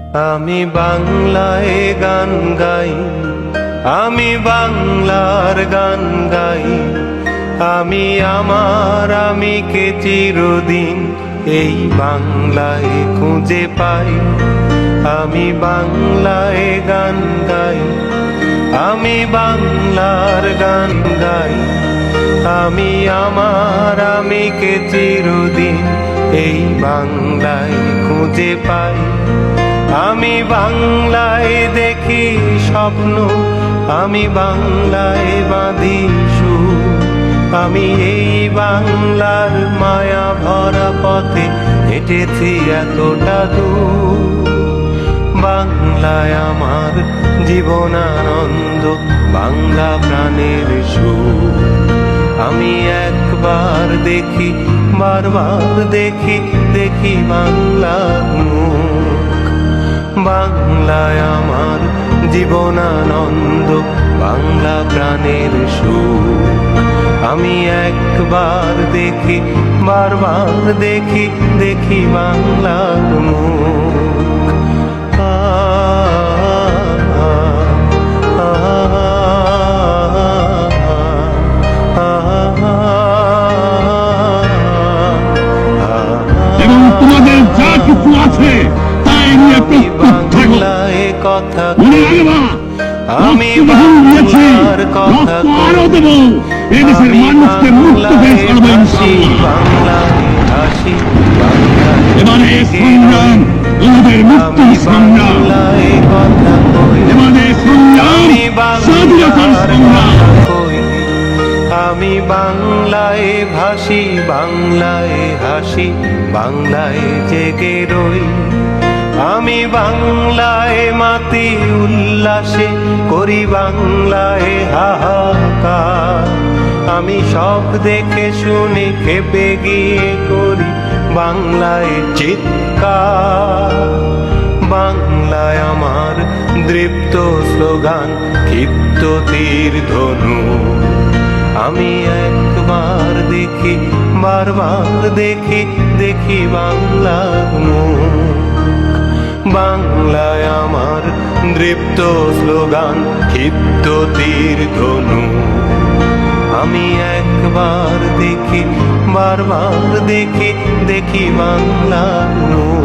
আমি বাংলায় গান গাই, আমি বাংলার গান গাই। আমি আমার আমিকে চিরদিন এই বাংলায় খুঁজে পাই। আমি বাংলায় গান গাই, আমি বাংলার গান গাই। আমি আমার আমিকে চিরদিন এই বাংলায় খুঁজে পাই। আমি বাংলায় দেখি স্বপ্ন, আমি বাংলায় বাঁধি সুর। আমি এই বাংলার মায়া ভরা পথে হেঁটেছি এতটা দূর। বাংলায় আমার জীবনানন্দ, বাংলা প্রাণের সুর। আমি একবার দেখি, বারবার দেখি, দেখি বাংলার মুখ। বাংলায় আমার জীবনানন্দ, বাংলা প্রাণের সুর। আমি একবার দেখি, বারবার দেখি, দেখি বাংলার মুখ। এবং তোমাদের যা কিছু আছে তাই নিয়ে প্রস্তুত থাকো। কথা মনে রাখবা, আমি বাংলার কথা আরো দেব। এদেশের মানুষকে মুক্ত করে ছাড়বো ইনশাআল্লাহ। এবারে সংগ্রাম আমাদের মুক্তির সংগ্রাম, এবারে সংগ্রাম স্বাধীনতার সংগ্রাম। আমি বাংলায় ভাসি, বাংলায় হাসি, বাংলায় জেগে রই। আমি বাংলায় মাতি উল্লাসে করি, বাংলায় হাহাকার। আমি সব দেখে শুনে খেপে গিয়ে করি বাংলায় চিৎকার। বাংলায় আমার দৃপ্ত স্লোগান, ক্ষিপ্ত তীর ধনু। আমি একবার দেখি, বারবার দেখি, দেখি বাংলার মুখ। বাংলায় আমার দৃপ্ত স্লোগান, ক্ষিপ্ত তীর ধনু। আমি একবার দেখি, বারবার দেখি, দেখি বাংলার মুখ।